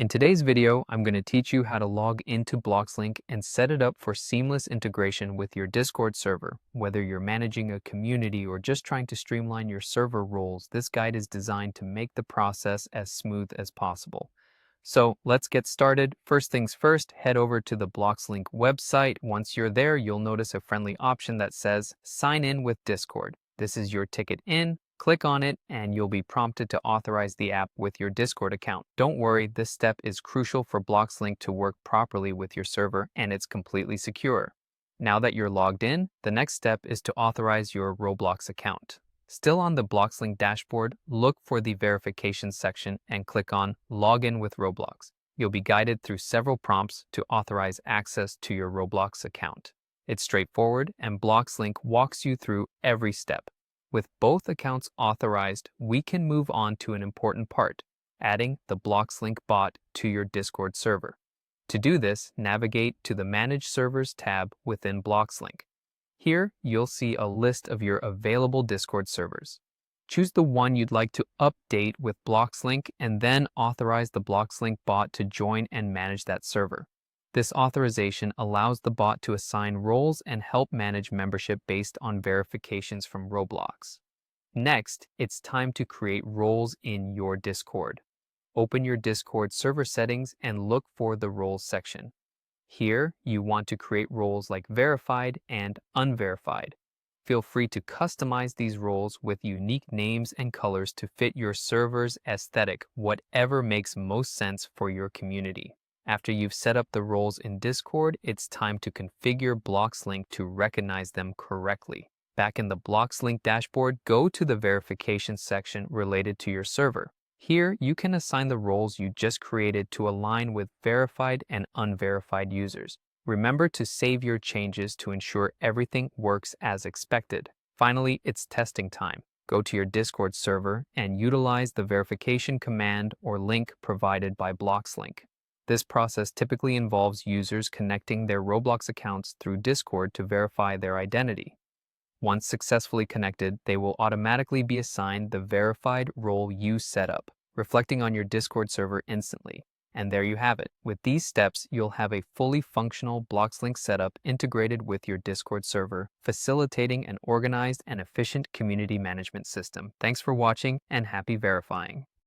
In today's video, I'm going to teach you how to log into Bloxlink and set it up for seamless integration with your Discord server. Whether you're managing a community or just trying to streamline your server roles, this guide is designed to make the process as smooth as possible. So let's get started. First things first, head over to the Bloxlink website. Once you're there, you'll notice a friendly option that says Sign in with Discord. This is your ticket in. Click on it and you'll be prompted to authorize the app with your Discord account. Don't worry, this step is crucial for Bloxlink to work properly with your server, and it's completely secure. Now that you're logged in, the next step is to authorize your Roblox account. Still on the Bloxlink dashboard, look for the verification section and click on Login with Roblox. You'll be guided through several prompts to authorize access to your Roblox account. It's straightforward, and Bloxlink walks you through every step. With both accounts authorized, we can move on to an important part, adding the Bloxlink bot to your Discord server. To do this, navigate to the Manage Servers tab within Bloxlink. Here, you'll see a list of your available Discord servers. Choose the one you'd like to update with Bloxlink and then authorize the Bloxlink bot to join and manage that server. This authorization allows the bot to assign roles and help manage membership based on verifications from Roblox. Next, it's time to create roles in your Discord. Open your Discord server settings and look for the roles section. Here, you want to create roles like verified and unverified. Feel free to customize these roles with unique names and colors to fit your server's aesthetic, whatever makes most sense for your community. After you've set up the roles in Discord, it's time to configure Bloxlink to recognize them correctly. Back in the Bloxlink dashboard, go to the verification section related to your server. Here, you can assign the roles you just created to align with verified and unverified users. Remember to save your changes to ensure everything works as expected. Finally, it's testing time. Go to your Discord server and utilize the verification command or link provided by Bloxlink. This process typically involves users connecting their Roblox accounts through Discord to verify their identity. Once successfully connected, they will automatically be assigned the verified role you set up, reflecting on your Discord server instantly. And there you have it. With these steps, you'll have a fully functional Bloxlink setup integrated with your Discord server, facilitating an organized and efficient community management system. Thanks for watching and happy verifying.